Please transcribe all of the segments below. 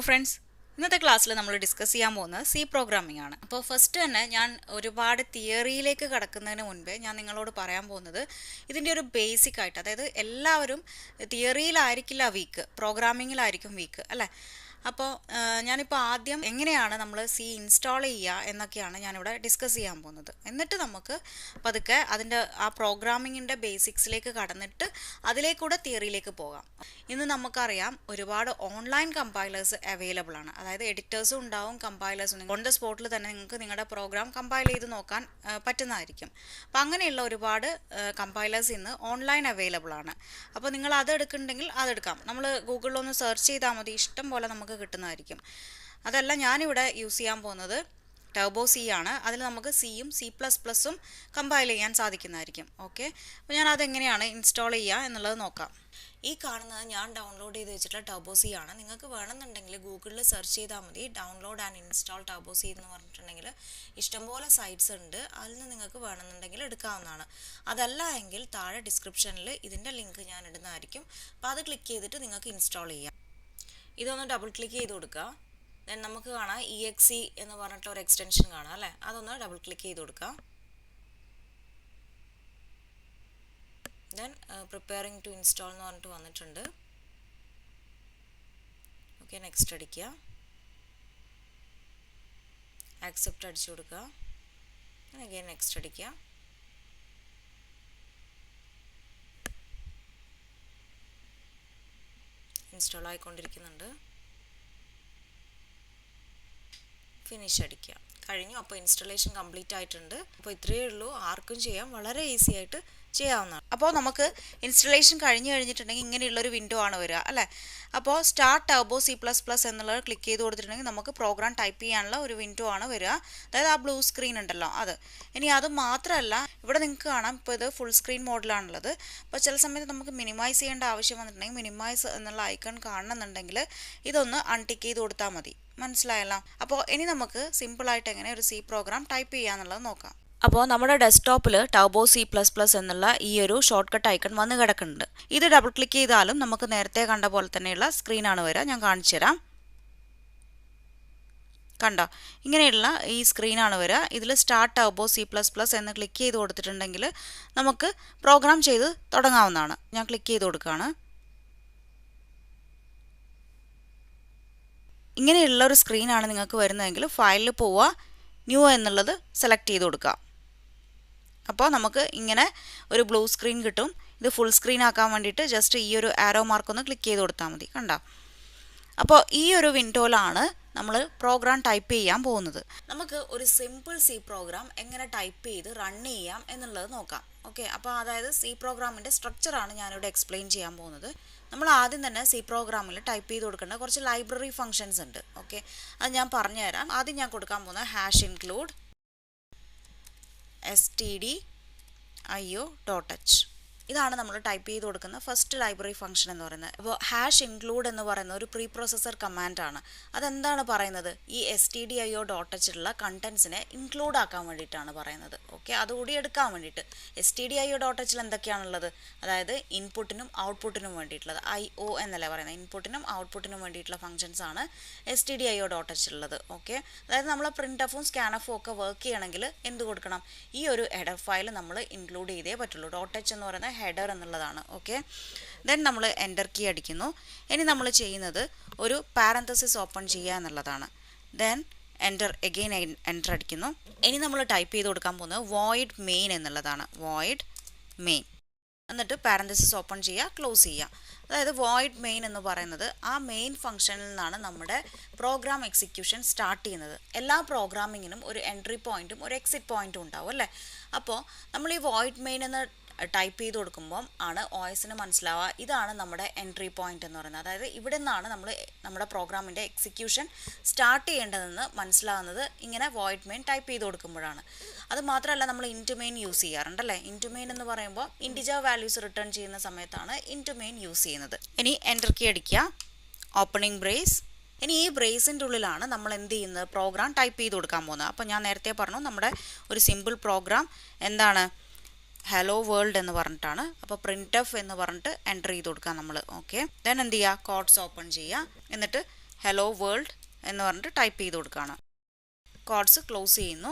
Hello friends. ഇന്നത്തെ ക്ലാസ്സിൽ നമ്മൾ ഡിസ്കസ് ചെയ്യാൻ പോകുന്നത് സി പ്രോഗ്രാമിംഗ് ആണ്. അപ്പോൾ ഫസ്റ്റ് തന്നെ ഞാൻ ഒരുപാട് തിയറിയിലേക്ക് കടക്കുന്നതിന് മുൻപേ ഞാൻ നിങ്ങളോട് പറയാൻ പോകുന്നത് ഇതിൻ്റെ ഒരു ബേസിക് ആയിട്ട്, അതായത് എല്ലാവരും തിയറിയിലായിരിക്കില്ല വീക്ക്, പ്രോഗ്രാമിങ്ങിലായിരിക്കും വീക്ക് അല്ലേ. അപ്പോൾ ഞാനിപ്പോൾ ആദ്യം എങ്ങനെയാണ് നമ്മൾ സി ഇൻസ്റ്റാൾ ചെയ്യുക എന്നൊക്കെയാണ് ഞാനിവിടെ ഡിസ്കസ് ചെയ്യാൻ പോകുന്നത്. എന്നിട്ട് നമുക്ക് പതുക്കെ അതിൻ്റെ ആ പ്രോഗ്രാമിങ്ങിൻ്റെ ബേസിക്സിലേക്ക് കടന്നിട്ട് അതിലേക്കൂടെ തിയറിയിലേക്ക് പോകാം. ഇന്ന് നമുക്കറിയാം ഒരുപാട് ഓൺലൈൻ കമ്പൈലേഴ്സ് അവൈലബിൾ ആണ്. അതായത് എഡിറ്റേഴ്സും ഉണ്ടാവും, കമ്പൈലേഴ്സും. ഓൺ ദ സ്പോട്ടിൽ തന്നെ നിങ്ങൾക്ക് നിങ്ങളുടെ പ്രോഗ്രാം കമ്പൈൽ ചെയ്ത് നോക്കാൻ പറ്റുന്നതായിരിക്കും. അപ്പോൾ അങ്ങനെയുള്ള ഒരുപാട് കമ്പൈലേഴ്സ് ഇന്ന് ഓൺലൈൻ അവൈലബിൾ ആണ്. അപ്പോൾ നിങ്ങൾ അത് എടുക്കുന്നുണ്ടെങ്കിൽ അതെടുക്കാം. നമ്മൾ ഗൂഗിളിലൊന്ന് സെർച്ച് ചെയ്താൽ മതി, ഇഷ്ടം പോലെ നമുക്ക് കിട്ടുന്നതായിരിക്കും. അതല്ല, ഞാനിവിടെ യൂസ് ചെയ്യാൻ പോകുന്നത് ടർബോ സി ആണ്. അതിൽ നമുക്ക് സിയും C++ഉം കമ്പൈൽ ചെയ്യാൻ സാധിക്കുന്നതായിരിക്കും. ഓക്കെ, അപ്പോൾ ഞാൻ അതെങ്ങനെയാണ് ഇൻസ്റ്റാൾ ചെയ്യുക എന്നുള്ളത് നോക്കാം. ഈ കാണുന്നത് ഞാൻ ഡൗൺലോഡ് ചെയ്ത് വെച്ചിട്ടുള്ള ടർബോ സി ആണ്. നിങ്ങൾക്ക് വേണമെന്നുണ്ടെങ്കിൽ ഗൂഗിളിൽ സെർച്ച് ചെയ്താൽ മതി, download and install turbo C എന്ന് പറഞ്ഞിട്ടുണ്ടെങ്കിൽ ഇഷ്ടംപോലെ സൈറ്റ്സ് ഉണ്ട്. അതിൽ നിന്ന് നിങ്ങൾക്ക് വേണമെന്നുണ്ടെങ്കിൽ എടുക്കാവുന്നതാണ്. അതല്ല എങ്കിൽ താഴെ ഡിസ്ക്രിപ്ഷനിൽ ഇതിൻ്റെ ലിങ്ക് ഞാൻ ഇടുന്നതായിരിക്കും. അപ്പോൾ അത് ക്ലിക്ക് ചെയ്തിട്ട് നിങ്ങൾക്ക് ഇൻസ്റ്റാൾ ചെയ്യാം. ഇതൊന്ന് ഡബിൾ ക്ലിക്ക് ചെയ്ത് കൊടുക്കുക. ദെൻ നമുക്ക് കാണാം EXE എന്ന് പറഞ്ഞിട്ടുള്ള ഒരു എക്സ്റ്റൻഷൻ കാണാം അല്ലേ. അതൊന്ന് ഡബിൾ ക്ലിക്ക് ചെയ്ത് കൊടുക്കുക. ദെൻ പ്രിപ്പയറിംഗ് ടു ഇൻസ്റ്റാൾ എന്ന് പറഞ്ഞിട്ട് വന്നിട്ടുണ്ട്. ഓക്കെ, നെക്സ്റ്റ് അടിക്കുക, ആക്സെപ്റ്റ് അടിച്ചു കൊടുക്കുക. അഗൈൻ നെക്സ്റ്റ് അടിക്കുക. ഇൻസ്റ്റാൾ ആയിക്കൊണ്ടിരിക്കുന്നുണ്ട്. ഫിനിഷ് അടിക്കുക. കഴിഞ്ഞു. അപ്പോൾ ഇൻസ്റ്റലേഷൻ കംപ്ലീറ്റ് ആയിട്ടുണ്ട്. അപ്പോൾ ഇത്രയേ ഉള്ളൂ, ആർക്കും ചെയ്യാം, വളരെ ഈസി ആയിട്ട് ചെയ്യാവുന്നതാണ്. അപ്പോൾ നമുക്ക് ഇൻസ്റ്റലേഷൻ കഴിഞ്ഞിട്ടുണ്ടെങ്കിൽ ഇങ്ങനെയുള്ളൊരു വിൻഡോ ആണ് വരിക അല്ലേ. അപ്പോൾ സ്റ്റാർട്ട് ടർബോ C++ എന്നുള്ളത് ക്ലിക്ക് ചെയ്ത് കൊടുത്തിട്ടുണ്ടെങ്കിൽ നമുക്ക് പ്രോഗ്രാം ടൈപ്പ് ചെയ്യാനുള്ള ഒരു വിൻഡോ ആണ് വരിക. അതായത് ആ ബ്ലൂ സ്ക്രീൻ ഉണ്ടല്ലോ അത്. ഇനി അത് മാത്രമല്ല, ഇവിടെ നിങ്ങൾക്ക് കാണാം ഇപ്പോൾ ഇത് ഫുൾ സ്ക്രീൻ മോഡിലാണുള്ളത്. അപ്പോൾ ചില സമയത്ത് നമുക്ക് മിനിമൈസ് ചെയ്യേണ്ട ആവശ്യം വന്നിട്ടുണ്ടെങ്കിൽ മിനിമൈസ് എന്നുള്ള ഐക്കൺ കാണണമെന്നുണ്ടെങ്കിൽ ഇതൊന്ന് അൺടിക്ക് ചെയ്ത് കൊടുത്താൽ മതി. മനസ്സിലായല്ലോ. അപ്പോൾ ഇനി നമുക്ക് സിമ്പിളായിട്ട് എങ്ങനെ ഒരു സി പ്രോഗ്രാം ടൈപ്പ് ചെയ്യാന്നുള്ളത് നോക്കാം. അപ്പോൾ നമ്മുടെ ഡെസ്ക്ടോപ്പിൽ ടർബോ C++ എന്നുള്ള ഈ ഒരു ഷോർട്ട് കട്ട് ഐക്കൺ വന്ന് കിടക്കുന്നുണ്ട്. ഇത് ഡബിൾ ക്ലിക്ക് ചെയ്താലും നമുക്ക് നേരത്തെ കണ്ട പോലെ തന്നെയുള്ള സ്ക്രീനാണ് വരിക. ഞാൻ കാണിച്ചു തരാം. കണ്ടോ, ഇങ്ങനെയുള്ള ഈ സ്ക്രീനാണ് വരിക. ഇതിൽ സ്റ്റാർട്ട് ടർബോ C++ എന്ന് ക്ലിക്ക് ചെയ്ത് കൊടുത്തിട്ടുണ്ടെങ്കിൽ നമുക്ക് പ്രോഗ്രാം ചെയ്ത് തുടങ്ങാവുന്നതാണ്. ഞാൻ ക്ലിക്ക് ചെയ്ത് കൊടുക്കുകയാണ്. ഇങ്ങനെയുള്ള ഒരു സ്ക്രീനാണ് നിങ്ങൾക്ക് വരുന്നതെങ്കിൽ ഫയലിൽ പോവുക, ന്യൂ എന്നുള്ളത് സെലക്ട് ചെയ്ത് കൊടുക്കുക. അപ്പോൾ നമുക്ക് ഇങ്ങനെ ഒരു ബ്ലൂ സ്ക്രീൻ കിട്ടും. ഇത് ഫുൾ സ്ക്രീൻ ആക്കാൻ വേണ്ടിയിട്ട് ജസ്റ്റ് ഈ ഒരു ആരോ മാർക്ക് ഒന്ന് ക്ലിക്ക് ചെയ്ത് കൊടുത്താൽ മതി. കണ്ടോ, അപ്പോൾ ഈ ഒരു വിൻഡോയിലാണ് നമ്മൾ പ്രോഗ്രാം ടൈപ്പ് ചെയ്യാൻ പോകുന്നത്. നമുക്ക് ഒരു സിമ്പിൾ സി പ്രോഗ്രാം എങ്ങനെ ടൈപ്പ് ചെയ്ത് റൺ ചെയ്യാം എന്നുള്ളത് നോക്കാം. ഓക്കെ, അപ്പോൾ അതായത് സി പ്രോഗ്രാമിൻ്റെ സ്ട്രക്ചറാണ് ഞാനിവിടെ എക്സ്പ്ലെയിൻ ചെയ്യാൻ പോകുന്നത്. നമ്മൾ ആദ്യം തന്നെ സി പ്രോഗ്രാമിൽ ടൈപ്പ് ചെയ്ത് കൊടുക്കേണ്ട കുറച്ച് ലൈബ്രറി ഫങ്ഷൻസ് ഉണ്ട്. ഓക്കെ, അത് ഞാൻ പറഞ്ഞുതരാം. ആദ്യം ഞാൻ കൊടുക്കാൻ പോകുന്നത് #include stdio.h. ഇതാണ് നമ്മൾ ടൈപ്പ് ചെയ്ത് കൊടുക്കുന്ന ഫസ്റ്റ് ലൈബ്രറി ഫംഗ്ഷൻ എന്ന് പറയുന്നത്. അപ്പോൾ #include എന്ന് പറയുന്ന ഒരു പ്രീ പ്രോസസർ കമാൻഡാണ്. അതെന്താണ് പറയുന്നത്? ഈ stdio.h ഉള്ള കണ്ടൻസിനെ ഇൻക്ലൂഡ് ആക്കാൻ വേണ്ടിയിട്ടാണ് പറയുന്നത്. ഓക്കെ, അതുകൂടി എടുക്കാൻ വേണ്ടിയിട്ട്. stdio.h എന്തൊക്കെയാണുള്ളത്? അതായത് ഇൻപുട്ടിനും ഔട്ട്പുട്ടിനും വേണ്ടിയിട്ടുള്ളത്. IO എന്നല്ലേ പറയുന്നത്. ഇൻപുട്ടിനും ഔട്ട്പുട്ടിനും വേണ്ടിയിട്ടുള്ള ഫംഗ്ഷൻസ് ആണ് stdio.h ഉള്ളത്. ഓക്കെ, അതായത് നമ്മൾ പ്രിൻ്റ്എഫും സ്കാൻഎഫും ഒക്കെ വർക്ക് ചെയ്യണമെങ്കിൽ എന്ത് കൊടുക്കണം? ഈ ഒരു ഹെഡർ ഫയൽ നമ്മൾ ഇൻക്ലൂഡ് ചെയ്തേ പറ്റുള്ളൂ. .h എന്ന് പറയുന്നത് ഹെഡർ എന്നുള്ളതാണ്. ഓക്കെ, ദെൻ നമ്മൾ എൻ്റർ കീ അടിക്കുന്നു. ഇനി നമ്മൾ ചെയ്യുന്നത് ഒരു പാരന്തസിസ് ഓപ്പൺ ചെയ്യുക എന്നുള്ളതാണ്. ദെൻ എഗെയിൻ എൻ്റർ അടിക്കുന്നു. ഇനി നമ്മൾ ടൈപ്പ് ചെയ്ത് കൊടുക്കാൻ പോകുന്നത് void main എന്നുള്ളതാണ്. void main എന്നിട്ട് പാരന്തസിസ് ഓപ്പൺ ചെയ്യുക, ക്ലോസ് ചെയ്യുക. അതായത് void main എന്ന് പറയുന്നത് ആ മെയിൻ ഫംഗ്ഷനിൽ നിന്നാണ് നമ്മുടെ പ്രോഗ്രാം എക്സിക്യൂഷൻ സ്റ്റാർട്ട് ചെയ്യുന്നത്. എല്ലാ പ്രോഗ്രാമിങ്ങിനും ഒരു എൻട്രി പോയിന്റും ഒരു എക്സിറ്റ് പോയിന്റും ഉണ്ടാവും അല്ലേ. അപ്പോൾ നമ്മൾ ഈ void main എന്ന് ടൈപ്പ് ചെയ്ത് കൊടുക്കുമ്പം ആണ് OSന് മനസ്സിലാവുക ഇതാണ് നമ്മുടെ എൻട്രി പോയിന്റ് എന്ന് പറയുന്നത്. അതായത് ഇവിടെ നിന്നാണ് നമ്മൾ നമ്മുടെ പ്രോഗ്രാമിൻ്റെ എക്സിക്യൂഷൻ സ്റ്റാർട്ട് ചെയ്യേണ്ടതെന്ന് മനസ്സിലാവുന്നത് ഇങ്ങനെ void main ടൈപ്പ് ചെയ്ത് കൊടുക്കുമ്പോഴാണ്. അത് മാത്രമല്ല, നമ്മൾ ഇൻറ്റ് മെയിൻ യൂസ് ചെയ്യാറുണ്ടല്ലേ. ഇൻറ്റ് മെയിൻ എന്ന് പറയുമ്പോൾ ഇൻറ്റിജർ വാല്യൂസ് റിട്ടേൺ ചെയ്യുന്ന സമയത്താണ് ഇൻറ്റ് മെയിൻ യൂസ് ചെയ്യുന്നത്. ഇനി എൻ്റർ കീ അടിക്കുക, ഓപ്പണിംഗ് ബ്രേസ്. ഇനി ഈ ബ്രേസിൻ്റെ ഉള്ളിലാണ് നമ്മൾ എന്ത് ചെയ്യുന്നത്? പ്രോഗ്രാം ടൈപ്പ് ചെയ്ത് കൊടുക്കാൻ പോകുന്നത്. അപ്പോൾ ഞാൻ നേരത്തെ പറഞ്ഞു നമ്മുടെ ഒരു സിമ്പിൾ പ്രോഗ്രാം എന്താണ്? ഹലോ വേൾഡ് എന്ന് പറഞ്ഞിട്ടാണ്. അപ്പോൾ printf എന്ന് പറഞ്ഞിട്ട് എൻ്റർ ചെയ്ത് കൊടുക്കാം നമ്മൾ. ഓക്കെ, ദെൻ എന്ത് ചെയ്യുക? കോഡ്സ് ഓപ്പൺ ചെയ്യുക. എന്നിട്ട് ഹലോ വേൾഡ് എന്ന് പറഞ്ഞിട്ട് ടൈപ്പ് ചെയ്ത് കൊടുക്കുകയാണ്. കോഡ്സ് ക്ലോസ് ചെയ്യുന്നു,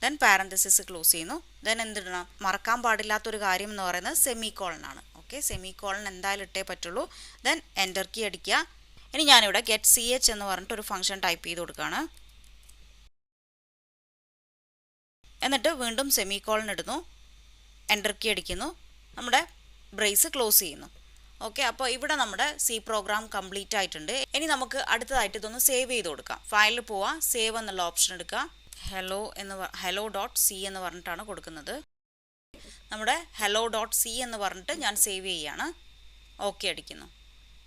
ദെൻ പാരന്തസിസ് ക്ലോസ് ചെയ്യുന്നു. ദെൻ എന്തിടണം? മറക്കാൻ പാടില്ലാത്തൊരു കാര്യം എന്ന് പറയുന്നത് സെമി കോളനാണ്. ഓക്കെ, സെമി കോളൻ എന്തായാലും ഇട്ടേ പറ്റുള്ളൂ. ദെൻ എൻ്റർ കീ അടിക്കുക. ഇനി ഞാനിവിടെ ഗെറ്റ് സി എച്ച് എന്ന് പറഞ്ഞിട്ട് ഒരു ഫംഗ്ഷൻ ടൈപ്പ് ചെയ്ത് കൊടുക്കുകയാണ്. എന്നിട്ട് വീണ്ടും സെമി കോളൻ ഇടുന്നു, എൻ്റർ കീ അടിക്കുന്നു, നമ്മുടെ ബ്രേസ് ക്ലോസ് ചെയ്യുന്നു. ഓക്കെ, അപ്പോൾ ഇവിടെ നമ്മുടെ സി പ്രോഗ്രാം കംപ്ലീറ്റ് ആയിട്ടുണ്ട്. ഇനി നമുക്ക് അടുത്തതായിട്ട് ഇതൊന്ന് സേവ് ചെയ്ത് കൊടുക്കാം. ഫയലിൽ പോവാം, സേവ് എന്നുള്ള ഓപ്ഷൻ എടുക്കുക. ഹലോ ഡോട്ട് സി എന്ന് പറഞ്ഞിട്ടാണ് കൊടുക്കുന്നത്. നമ്മുടെ ഹലോ ഡോട്ട് സി എന്ന് പറഞ്ഞിട്ട് ഞാൻ സേവ് ചെയ്യുകയാണ്. ഓക്കെ അടിക്കുന്നു.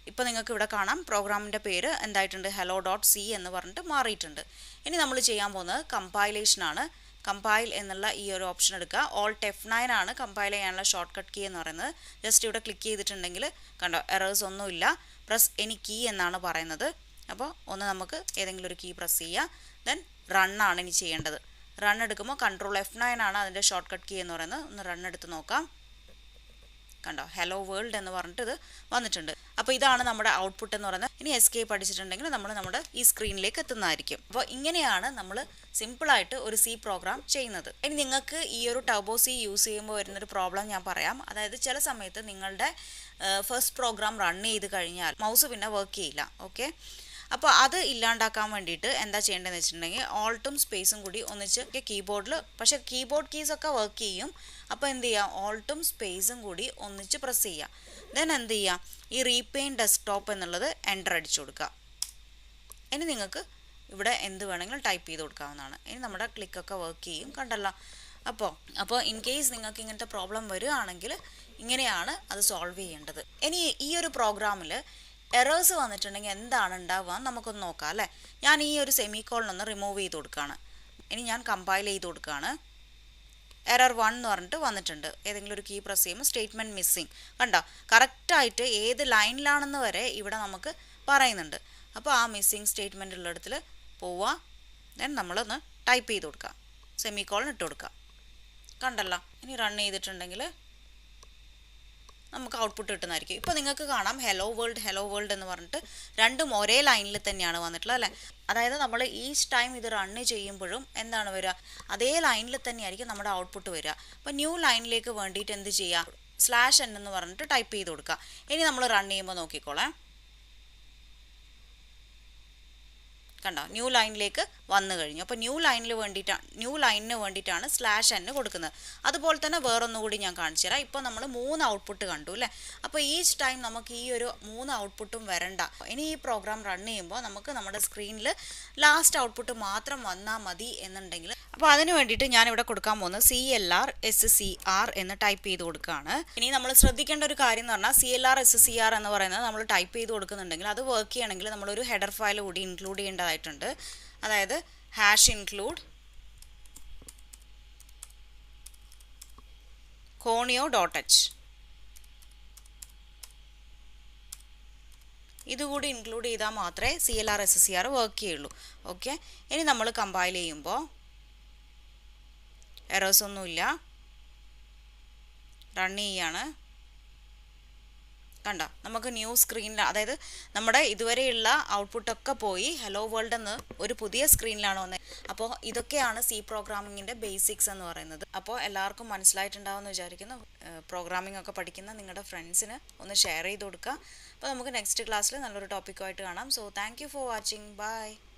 ഇപ്പോൾ നിങ്ങൾക്ക് ഇവിടെ കാണാം പ്രോഗ്രാമിൻ്റെ പേര് എന്തായിട്ടുണ്ട്, ഹലോ ഡോട്ട് സി എന്ന് പറഞ്ഞിട്ട് മാറിയിട്ടുണ്ട്. ഇനി നമ്മൾ ചെയ്യാൻ പോകുന്നത് കമ്പൈലേഷനാണ്. കമ്പൈൽ എന്നുള്ള ഈ ഒരു ഓപ്ഷൻ എടുക്കുക. ഓൾട്ട് F9 ആണ് കമ്പൈൽ ചെയ്യാനുള്ള ഷോർട്ട് കട്ട് കീ എന്ന് പറയുന്നത്. ജസ്റ്റ് ഇവിടെ ക്ലിക്ക് ചെയ്തിട്ടുണ്ടെങ്കിൽ കണ്ടോ എറേഴ്സ് ഒന്നുമില്ല. പ്രസ് എനി കീ എന്നാണ് പറയുന്നത്. അപ്പോൾ ഒന്ന് നമുക്ക് ഏതെങ്കിലും ഒരു കീ പ്രസ് ചെയ്യുക. ദെൻ റൺ ആണ് ഇനി ചെയ്യേണ്ടത്. റൺ എടുക്കുമ്പോൾ കൺട്രോൾ F9 ആണ് അതിൻ്റെ ഷോർട്ട് കട്ട് കീ എന്ന് പറയുന്നത്. ഒന്ന് റൺ എടുത്ത് നോക്കാം. കണ്ടോ ഹലോ വേൾഡ് എന്ന് പറഞ്ഞിട്ട് ഇത് വന്നിട്ടുണ്ട്. അപ്പോൾ ഇതാണ് നമ്മുടെ ഔട്ട്പുട്ട് എന്ന് പറയുന്നത്. ഇനി എസ്കേപ്പ് അടിച്ചിട്ടുണ്ടെങ്കിൽ നമ്മൾ നമ്മുടെ ഈ സ്ക്രീനിലേക്ക് എത്തുന്നതായിരിക്കും. അപ്പോൾ ഇങ്ങനെയാണ് നമ്മൾ സിമ്പിളായിട്ട് ഒരു സി പ്രോഗ്രാം ചെയ്യുന്നത്. ഇനി നിങ്ങൾക്ക് ഈ ഒരു ടർബോ സി യൂസ് ചെയ്യുമ്പോൾ വരുന്നൊരു പ്രോബ്ലം ഞാൻ പറയാം. അതായത് ചില സമയത്ത് നിങ്ങളുടെ ഫസ്റ്റ് പ്രോഗ്രാം റൺ ചെയ്ത് കഴിഞ്ഞാൽ മൗസ് പിന്നെ വർക്ക് ചെയ്യില്ല. ഓക്കെ, അപ്പോൾ അത് ഇല്ലാണ്ടാക്കാൻ വേണ്ടിയിട്ട് എന്താ ചെയ്യേണ്ടതെന്ന് വെച്ചിട്ടുണ്ടെങ്കിൽ ഓൾട്ടും സ്പേസും കൂടി ഒന്നിച്ച് കീബോർഡിൽ, പക്ഷേ കീബോർഡ് കീസൊക്കെ വർക്ക് ചെയ്യും. അപ്പോൾ എന്ത് ചെയ്യുക, ഓൾട്ടും സ്പേസും കൂടി ഒന്നിച്ച് പ്രസ് ചെയ്യുക. ദെൻ എന്ത് ചെയ്യുക, ഈ റീപെയിൻ ഡെസ്ക്ടോപ്പ് എന്നുള്ളത് എൻ്റർ അടിച്ചു കൊടുക്കുക. ഇനി നിങ്ങൾക്ക് ഇവിടെ എന്ത് വേണമെങ്കിലും ടൈപ്പ് ചെയ്ത് കൊടുക്കാവുന്നതാണ്. ഇനി നമ്മുടെ ക്ലിക്കൊക്കെ വർക്ക് ചെയ്യും. കണ്ടല്ലോ. അപ്പോൾ ഇൻ കേസ് നിങ്ങൾക്ക് ഇങ്ങനത്തെ പ്രോബ്ലം വരികയാണെങ്കിൽ ഇങ്ങനെയാണ് അത് സോൾവ് ചെയ്യേണ്ടത്. ഇനി ഈ ഒരു പ്രോഗ്രാമിൽ എറേഴ്സ് വന്നിട്ടുണ്ടെങ്കിൽ എന്താണ് ഉണ്ടാവുക നമുക്കൊന്ന് നോക്കാം അല്ലേ. ഞാൻ ഈ ഒരു സെമിക്കോളനൊന്ന് റിമൂവ് ചെയ്ത് കൊടുക്കുകയാണ്. ഇനി ഞാൻ കമ്പൈൽ ചെയ്ത് കൊടുക്കുകയാണ്. എറർ 1 എന്ന് പറഞ്ഞിട്ട് വന്നിട്ടുണ്ട്. ഏതെങ്കിലും ഒരു കീ പ്രസ് ചെയ്യുമ്പോൾ സ്റ്റേറ്റ്മെൻറ്റ് മിസ്സിങ് കണ്ടോ, കറക്റ്റായിട്ട് ഏത് ലൈനിലാണെന്ന് വരെ ഇവിടെ നമുക്ക് പറയുന്നുണ്ട്. അപ്പോൾ ആ മിസ്സിങ് സ്റ്റേറ്റ്മെൻ്റ് ഉള്ളിടത്തിൽ പോവുക. ദെൻ നമ്മളൊന്ന് ടൈപ്പ് ചെയ്ത് കൊടുക്കുക, സെമിക്കോളൻ ഇട്ട് കൊടുക്കുക. കണ്ടല്ലോ. ഇനി റൺ ചെയ്തിട്ടുണ്ടെങ്കിൽ നമുക്ക് ഔട്ട്പുട്ട് കിട്ടുന്നതായിരിക്കും. ഇപ്പോൾ നിങ്ങൾക്ക് കാണാം ഹലോ വേൾഡ് എന്ന് പറഞ്ഞിട്ട് രണ്ടും ഒരേ ലൈനിൽ തന്നെയാണ് വന്നിട്ടുള്ളത് അല്ലേ. അതായത് നമ്മൾ ഈച്ച് ടൈം ഇത് റണ്ണ് ചെയ്യുമ്പോഴും എന്താണ് വരിക, അതേ ലൈനിൽ തന്നെയായിരിക്കും നമ്മുടെ ഔട്ട്പുട്ട് വരിക. അപ്പോൾ ന്യൂ ലൈനിലേക്ക് വേണ്ടിയിട്ട് എന്ത് ചെയ്യുക, /n എന്ന് പറഞ്ഞിട്ട് ടൈപ്പ് ചെയ്ത് കൊടുക്കുക. ഇനി നമ്മൾ റൺ ചെയ്യുമ്പോൾ നോക്കിക്കോളേ, കണ്ടോ ന്യൂ ലൈനിലേക്ക് വന്നു കഴിഞ്ഞു. അപ്പോൾ ന്യൂ ലൈനിന് വേണ്ടിയിട്ടാണ് /n കൊടുക്കുന്നത്. അതുപോലെ തന്നെ വേറൊന്നുകൂടി ഞാൻ കാണിച്ചു തരാം. ഇപ്പോൾ നമ്മൾ 3 ഔട്ട്പുട്ട് കണ്ടു അല്ലേ. അപ്പോൾ ഈച്ച് ടൈം നമുക്ക് ഈ ഒരു 3 ഔട്ട്പുട്ടും വരണ്ട. ഇനി ഈ പ്രോഗ്രാം റൺ ചെയ്യുമ്പോൾ നമുക്ക് നമ്മുടെ സ്ക്രീനിൽ ലാസ്റ്റ് ഔട്ട്പുട്ട് മാത്രം വന്നാൽ മതി എന്നുണ്ടെങ്കിൽ, അപ്പോൾ അതിന് വേണ്ടിയിട്ട് ഞാനിവിടെ കൊടുക്കാൻ പോകുന്നത് CLR SCR എന്ന് ടൈപ്പ് ചെയ്ത് കൊടുക്കുകയാണ്. ഇനി നമ്മൾ ശ്രദ്ധിക്കേണ്ട ഒരു കാര്യം എന്ന് പറഞ്ഞാൽ CLR SCR എന്ന് പറയുന്നത് നമ്മൾ ടൈപ്പ് ചെയ്ത് കൊടുക്കുന്നുണ്ടെങ്കിൽ അത് വർക്ക് ചെയ്യണമെങ്കിൽ നമ്മളൊരു ഹെഡർ ഫയൽ കൂടി ഇൻക്ലൂഡ് ചെയ്യേണ്ടതായിട്ടുണ്ട്. അതായത് #include conio.h ഇതുകൂടി ഇൻക്ലൂഡ് ചെയ്താൽ മാത്രമേ CLR SCR വർക്ക് ചെയ്യുള്ളൂ. ഓക്കെ, ഇനി നമ്മൾ കമ്പൈൽ ചെയ്യുമ്പോൾ എറേഴ്സ് ഒന്നുമില്ല. റൺ ചെയ്യാണ്. കണ്ടോ നമുക്ക് ന്യൂ സ്ക്രീനിൽ, അതായത് നമ്മുടെ ഇതുവരെയുള്ള ഔട്ട്പുട്ടൊക്കെ പോയി ഹലോ വേൾഡ് എന്ന് ഒരു പുതിയ സ്ക്രീനിലാണ് വന്നത്. അപ്പോൾ ഇതൊക്കെയാണ് സി പ്രോഗ്രാമിങ്ങിൻ്റെ ബേസിക്സ് എന്ന് പറയുന്നത്. അപ്പോൾ എല്ലാവർക്കും മനസ്സിലായിട്ടുണ്ടാവുമെന്ന് വിചാരിക്കുന്നു. പ്രോഗ്രാമിംഗ് ഒക്കെ പഠിക്കുന്ന നിങ്ങളുടെ ഫ്രണ്ട്സിന് ഒന്ന് ഷെയർ ചെയ്ത് കൊടുക്കുക. അപ്പോൾ നമുക്ക് നെക്സ്റ്റ് ക്ലാസ്സിൽ നല്ലൊരു ടോപ്പിക്കുമായിട്ട് കാണാം. So thank you for watching. By.